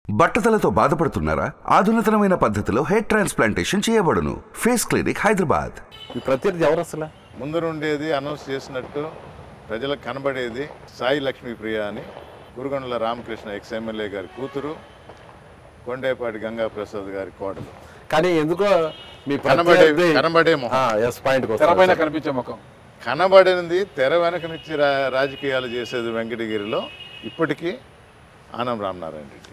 బట్టతలతో బాధపడుతున్నారా? ఆధునితనమైన పద్ధతిలో hair transplantation చేయబడును. Face clinic, Hyderabad. ఈ ప్రత్యర్థి ఎవరు అసలు? ముందు ఉండేది అనౌన్స్ చేసినట్టు ప్రజలకు కనబడేది సాయి లక్ష్మీప్రియ అని గురుగొండల రామకృష్ణ ఎక్స్ ఎమ్మెల్యే గారి కూతురు, కొండేపాటి గంగాప్రసాద్ గారి కోడలు. కానీ ఎందుకో మీ కనబడే తెరపైన కనిపించే ముఖం కనబడినది తెర వెనక నుంచి రాజకీయాలు చేసేది వెంకటగిరిలో ఇప్పటికీ ఆనం రామనారాయణ రెడ్డి.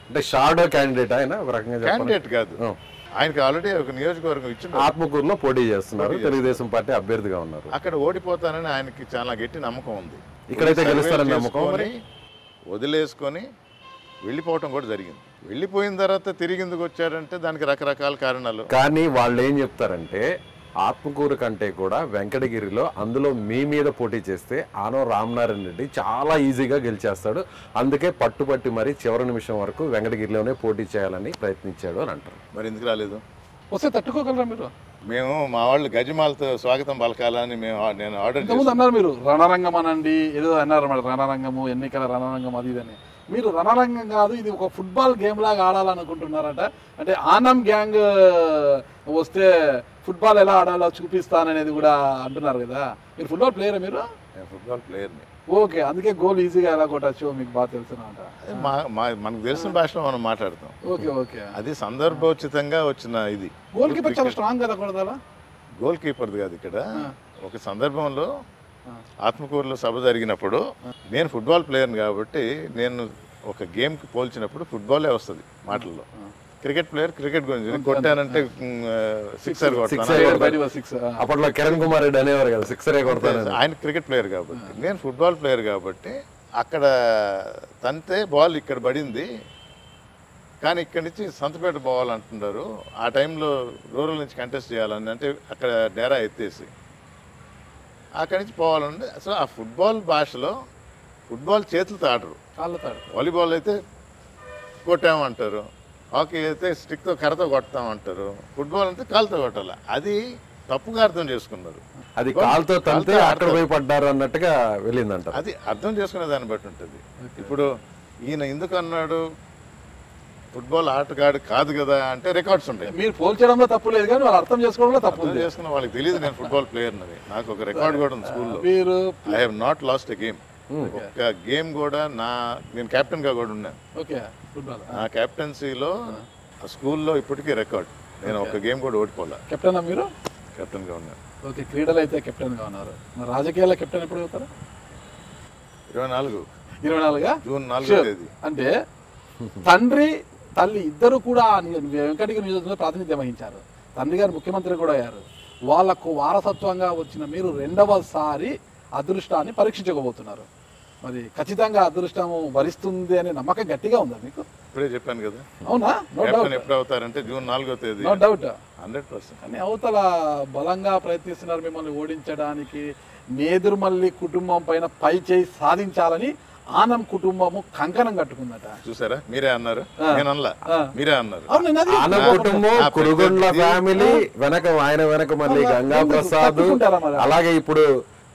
అంటే షాడో క్యాండిడేట్ ఆయన ఒక రకంగా క్యాండిడేట్ కాదు, ఆయనకి ఆల్రెడీ ఒక నియోజకవర్గం ఇచ్చింది. ఆత్మకూరులో పోటీ చేస్తున్నారు, తెలుగుదేశం పార్టీ అభ్యర్థిగా ఉన్నారు. అక్కడ ఓడిపోతానని ఆయనకి చాలా గట్టి నమ్మకం ఉంది. ఇక్కడైతే గెలుస్తారని నమ్మకం వదిలేసుకొని వెళ్ళిపోవటం కూడా జరిగింది. వెళ్ళిపోయిన తర్వాత తిరిగి ఎందుకు వచ్చాడంటే దానికి రకరకాల కారణాలు. కానీ వాళ్ళు ఏం చెప్తారంటే ఆత్మకూరు కంటే కూడా వెంకటగిరిలో అందులో మీ మీద పోటీ చేస్తే ఆనో రామనారాయణ రెడ్డి చాలా ఈజీగా గెలిచేస్తాడు, అందుకే పట్టుబట్టి మరి చివరి నిమిషం వరకు వెంకటగిరిలోనే పోటీ చేయాలని ప్రయత్నించాడు అని అంటారు. మరి ఎందుకు రాలేదు? వస్తే తట్టుకోగలరా మీరు? మేము మా వాళ్ళు గజమాలతో స్వాగతం పలకాలని నేను ఆర్డర్ అన్నారు. మీరు రణరంగం అనండి, ఏదో అన్నారు మరి, రణరంగము, ఎన్నికల రణరంగం అది ఇదని. మీరు రణరంగం కాదు, ఇది ఒక ఫుట్బాల్ గేమ్ లాగా ఆడాలనుకుంటున్నారట. అంటే ఆనం గ్యాంగ్ వస్తే ఫుట్బాల్ ఎలా ఆడాలో చూపిస్తాననేది కూడా అంటున్నారు కదా. మీరు ఫుట్బాల్ ప్లేయరా? మీరు ఫుట్బాల్ ప్లేయర్ని. ఓకే, అందుకే గోల్ ఈజీగా ఎలా కొట్టచ్చు మీకు బాగా తెలుసునంట. మనకు తెలిసిన భాషలో మనం మాట్లాడతాం. ఓకే ఓకే, అది సందర్భోచితంగా వచ్చిన ఇది. గోల్ కీపర్ చాలా స్ట్రాంగ్ కదా కొడతారా? గోల్ కీపర్ది కాదు, ఇక్కడ ఒక సందర్భంలో ఆత్మకూరులో సభ జరిగినప్పుడు నేను ఫుట్బాల్ ప్లేయర్ని కాబట్టి నేను ఒక గేమ్కి పోల్చినప్పుడు ఫుట్బాలే వస్తుంది మాటల్లో. క్రికెట్ ప్లేయర్ క్రికెట్ గురించి కొట్టానంటే సిక్సర్ కొడతాను. అప్పట్లో కిరణ్ కుమార్ రెడ్డి అనేవారు కదా, సిక్సరే కొడతాను. ఆయన క్రికెట్ ప్లేయర్ కాబట్టి, నేను ఫుట్బాల్ ప్లేయర్ కాబట్టి అక్కడ తంతే బాల్ ఇక్కడ పడింది, కానీ ఇక్కడి నుంచి సంతపేట పోవాలంటున్నారు. ఆ టైంలో రూరల్ నుంచి కంటెస్ట్ చేయాలని, అంటే అక్కడ డేరా ఎత్తేసి అక్కడి నుంచి పోవాలంటే. సో ఆ ఫుట్బాల్ భాషలో ఫుట్బాల్ చేతులతో ఆడరు, కాళ్ళతో. వాలీబాల్ అయితే కొట్టామంటారు, హాకీ అయితే స్టిక్తో కర్రతో కొడతామంటారు, ఫుట్బాల్ అంటే కాలుతో కొట్టాలి. అది తప్పుగా అర్థం చేసుకున్నారు. అది కాలుతో తంతే అక్కడ పోయి పడ్డారు అన్నట్టుగా వెళ్ళిందంట. అది అర్థం చేసుకునే దాన్ని బట్టి ఉంటుంది. ఇప్పుడు ఈయన ఎందుకు అన్నాడు ఫుట్బాల్ ఆటగాడు కాదు కదా అంటే రికార్డ్స్ ఉంటాయి. మీరు పోల్చడంలో తప్పు లేదు, కానీ వాళ్ళు అర్థం చేసుకోవడంలో తప్పు చేసుకున్న వాళ్ళకి తెలియదు నేను ఫుట్బాల్ ప్లేయర్ అని. నాకు ఒక రికార్డ్ కూడా ఉంది స్కూల్లో. మీరు I have not lost a game. ఒక గేమ్ కూడా నేను కెప్టెన్ గా కూడా ఉన్నాను. నా కెప్టెన్సీలో స్కూల్లో ఇప్పటికీ రికార్డ్. నేను ఒక గేమ్ కూడా ఓడిపోలే. కెప్టెన్ మీరు? కెప్టెన్ గా ఉన్నాను. ఓకే, క్రీడలు అయితే కెప్టెన్ గా ఉన్నారు. రాజకీయాల్లో కెప్టెన్ ఎప్పుడు అవుతారు? 24 జూన్ 4వ తేదీ. అంటే తండ్రి తల్లి ఇద్దరు కూడా వెంకటగిరి నియోజకవర్గంలో ప్రాతినిధ్యం వహించారు. తండ్రి గారు ముఖ్యమంత్రి కూడా అయ్యారు. వాళ్లకు వారసత్వంగా వచ్చిన మీరు రెండవసారి అదృష్టాన్ని పరీక్షించకపోతున్నారు. మరి ఖచ్చితంగా అదృష్టం వరిస్తుంది అనే నమ్మకం గట్టిగా ఉందా మీకు? ఇప్పుడే చెప్పాను కదా. అవునా? ఎప్పుడు అవుతారంటే జూన్ 4వ తేదీ. No doubt, 100%. కానీ అవతల బలంగా ప్రయత్నిస్తున్నారు మిమ్మల్ని ఓడించడానికి. నేదురుమల్లి కుటుంబం పైన పై చేయి సాధించాలని ఆనం కుటుంబము కంకణం కట్టుకుందట. చూసారా? మీరే అన్నారు, నేను అనలా, మీరే అన్నారు. ఆనం కుటుంబం, కురుగొండ్ల ఫ్యామిలీ వెనక, ఆయన వెనక మళ్ళీ గంగా ప్రసాద్, అలాగే ఇప్పుడు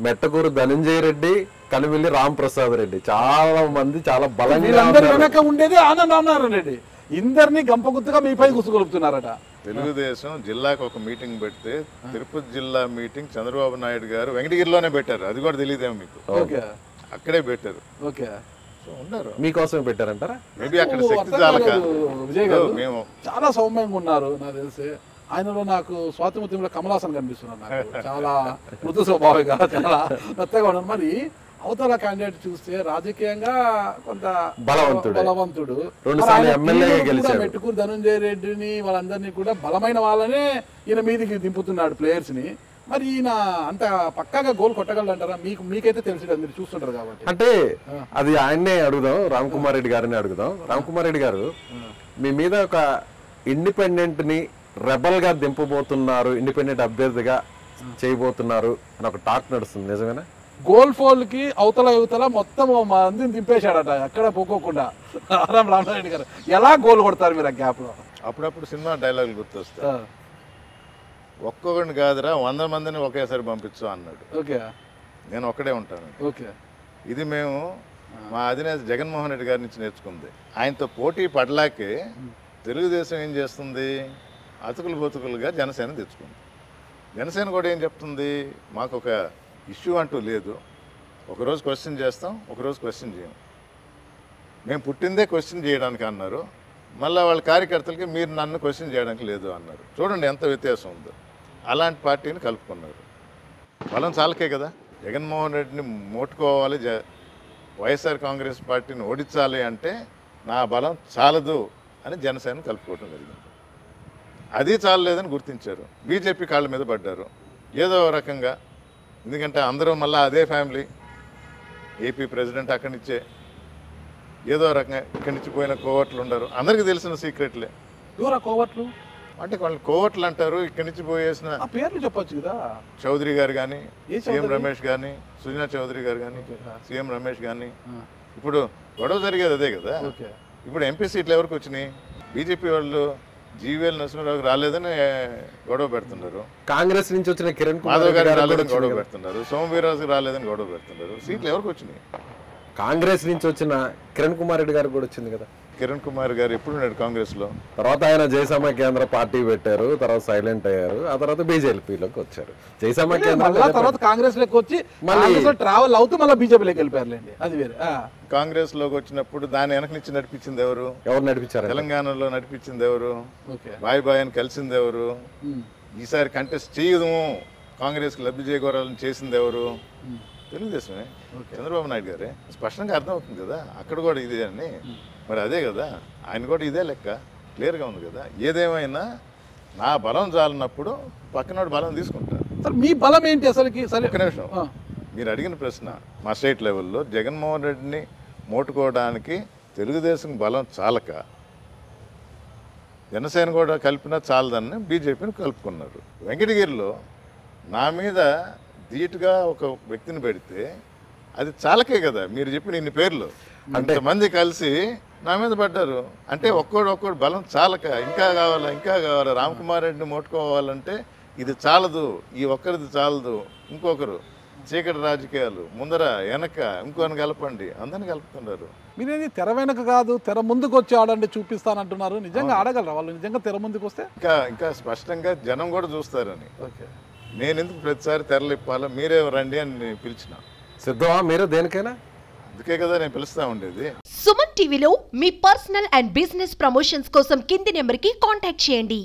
మెట్టకూరు ధనంజయ రెడ్డి, కనివిల్లి రామప్రసాద్ రెడ్డి, చాలా మంది చాలా బలంగా వెనక ఉండేది ఆనం రామనారాయణ రెడ్డి. ఇందరినీ గంపగుత్తుగా మీపై గుసుగొలుపుతున్నారట. తెలుగుదేశం జిల్లాకు ఒక మీటింగ్ పెడితే తిరుపతి జిల్లా మీటింగ్ చంద్రబాబు నాయుడు గారు వెంకటగిరిలోనే పెట్టారు. అది కూడా తెలియదేమో మీకు. అక్కడే పెట్టారు. ఓకే, ఉన్నారు. మీకోసమే పెట్టారంటారా? మేబీ అక్కడ శక్తి చాలక. విజయ్ గారు మేము చాలా సౌమ్యంగా ఉన్నారు. నాకు తెలిసి ఆయనలో నాకు స్వాతంత్ర్యంలో కమలాసన్ కనిపిస్తున్నారు. నాకు చాలా మృదు స్వభావిగా, చాలా మెత్తగా ఉన్నారు. మరి అవతల క్యాండిడేట్ చూస్తే రాజకీయంగా కొంత బలవంతుడు, మెట్టుకూరు ధనంజయ రెడ్డిని వాళ్ళందరినీ కూడా బలమైన వాళ్ళనే ఈయన మీదికి దింపుతున్నాడు ప్లేయర్స్ ని. మరి ఈయన అంత పక్కాగా గోల్ కొట్టగలడు అంటారా? మీకైతే తెలిసి మీరు చూస్తుంటారు కాబట్టి. అంటే అది ఆయన్నే అడుగుదాం, రామ్ కుమార్ రెడ్డి గారిని అడుగుదాం. రామ్ కుమార్ రెడ్డి గారు, మీ మీద ఒక ఇండిపెండెంట్ ని రెబల్ గా దింపబోతున్నారు, ఇండిపెండెంట్ అభ్యర్థిగా చేయబోతున్నారు అని ఒక టాక్ నడుస్తుంది, నిజమేనా? గోల్ ఫోల్ కి అవతల యువతల మొత్తం మందిని దింపేశాడట ఎక్కడ పోకోకుండా ఆనం రామనారాయణ గారు. ఎలా గోల్ కొడతారు మీరు ఆ గ్యాప్ లో? అప్పుడప్పుడు సినిమా డైలాగులు గుర్తొస్తా. ఒక్కొక్కడిని కాదురా 100 మందిని ఒకేసారి పంపించు అన్నాడు. ఓకే, నేను ఒక్కడే ఉంటాను. ఓకే, ఇది మేము మా అధినేత జగన్మోహన్ రెడ్డి గారి నుంచి నేర్చుకుంది. ఆయనతో పోటీ పడలాకే తెలుగుదేశం ఏం చేస్తుంది, అతుకులు బతుకులుగా జనసేన తెచ్చుకుంది. జనసేన కూడా ఏం చెప్తుంది, మాకు ఒక ఇష్యూ అంటూ లేదు, ఒకరోజు క్వశ్చన్ చేస్తాం, ఒకరోజు క్వశ్చన్ చేయం. మేము పుట్టిందే క్వశ్చన్ చేయడానికి అన్నారు, మళ్ళీ వాళ్ళ కార్యకర్తలకి మీరు నన్ను క్వశ్చన్ చేయడానికి లేదు అన్నారు. చూడండి ఎంత వ్యత్యాసం ఉందో. అలాంటి పార్టీని కలుపుకున్నారు. బలం చాలకే కదా జగన్మోహన్ రెడ్డిని మోట్టుకోవాలి, వైఎస్ఆర్ కాంగ్రెస్ పార్టీని ఓడించాలి అంటే నా బలం చాలదు అని జనసేన కలుపుకోవడం జరిగింది. అది చాలలేదని గుర్తించారు. బీజేపీ కాళ్ళ మీద పడ్డారు ఏదో రకంగా. ఎందుకంటే అందరూ మళ్ళీ అదే ఫ్యామిలీ, ఏపీ ప్రెసిడెంట్ అక్కడి నుంచే, ఏదో రకంగా ఇక్కడి నుంచి పోయిన కోవట్లు ఉండరు, అందరికీ తెలిసిన సీక్రెట్లే. ఎవరా కోవట్లు అంటే వాళ్ళు కోవట్లు అంటారు. ఇక్కడి నుంచి పోయేసిన పేర్లు చెప్పొచ్చు కదా, చౌదరి గారు కానీ, ఏ సీఎం రమేష్ కానీ, సుజనా చౌదరి గారు కానీ, సీఎం రమేష్ కానీ. ఇప్పుడు గొడవ జరిగేది అదే కదా. ఇప్పుడు ఎంపీ సీట్లు ఎవరికి వచ్చినాయి? బీజేపీ వాళ్ళు జీవీఎల్ నరసింహారావుకి రాలేదని గొడవ పెడుతున్నారు, కాంగ్రెస్ నుంచి వచ్చిన కిరణ్ మాధవ్ గారికి కుమార్ రాలేదని గొడవ పెడుతున్నారు, సోమవీరాజుకి రాలేదని గొడవ పెడుతున్నారు. సీట్లు ఎవరికి వచ్చినాయి? కాంగ్రెస్ నుంచి వచ్చిన కిరణ్ కుమార్ రెడ్డి గారికి కూడా వచ్చింది కదా. కిరణ్ కుమార్ గారు ఎప్పుడు ఉన్నాడు కాంగ్రెస్ లో? తర్వాత ఆయన జయసమ కేంద్ర పార్టీ పెట్టారు, తర్వాత సైలెంట్ అయ్యారు, ఆ తర్వాత బీజేపీలోకి వచ్చారు. జయసమ కేంద్ర తర్వాత కాంగ్రెస్ లోకి వచ్చి మళ్ళీ ట్రావెల్ అవుతూ మళ్ళీ బీజేపీలోకి వెళ్ళిపోయారులేండి, అది వేరే. కాంగ్రెస్ లోకి వచ్చినప్పుడు దాన్ని వెనక నుంచి నడిపించింది ఎవరు? ఎవరు నడిపించారు? తెలంగాణలో నడిపించింది ఎవరు? బాయ్ బాయ్ అని కలిసింది ఎవరు? ఈసారి కంటెస్ట్ చేయదు కాంగ్రెస్ కి లబ్ధి చేకూరాలని చేసింది ఎవరు? తెలుగుదేశమే, చంద్రబాబు నాయుడు గారే. స్పష్టంగా అర్థమవుతుంది కదా అక్కడ కూడా ఇదే అని. మరి అదే కదా ఆయన కూడా ఇదే లెక్క, క్లియర్గా ఉంది కదా. ఏదేమైనా నా బలం చాలినప్పుడు పక్కనోడు బలం తీసుకుంటారు. మీ బలం ఏంటి అసలుకి? ఒక నిమిషం, మీరు అడిగిన ప్రశ్న మా స్టేట్ లెవెల్లో జగన్మోహన్ రెడ్డిని మోటుకోవడానికి తెలుగుదేశం బలం చాలక జనసేన కూడా కలిపినా చాలదని బీజేపీని కలుపుకున్నారు. వెంకటగిరిలో నా మీద ధీటుగా ఒక వ్యక్తిని పెడితే అది చాలకే కదా. మీరు చెప్పిన ఇన్ని పేర్లు అంతమంది కలిసి నా మీద పడ్డారు అంటే ఒక్కోడు బలం చాలక ఇంకా కావాలా ఇంకా కావాలా, రామ్కుమార్ రెడ్డిని మోట్టుకోవాలంటే ఇది చాలదు, ఈ ఒక్కరిది చాలదు, ఇంకొకరు చీకటి రాజకీయాలు ముందర వెనక ఇంకోని కలపండి, అందరిని కలుపుతున్నారు. మీరేది తెర వెనక కాదు తెర ముందుకు వచ్చి ఆడండి చూపిస్తానంటున్నారు. నిజంగా ఆడగలరా వాళ్ళు? నిజంగా తెర ముందుకు వస్తే ఇంకా స్పష్టంగా జనం కూడా చూస్తారని. నేను ఎందుకు ప్రతిసారి తెరలిప్పాలా, మీరే రండి అని నేను పిలిచిన. సిద్ధమా మీరు దేనికైనా? అందుకే కదా నేను పిలుస్తా ఉండేది. సుమన్ టీవీలో మీ పర్సనల్ అండ్ బిజినెస్ ప్రమోషన్స్ కోసం కింది నెంబర్కి కాంటాక్ట్ చేయండి.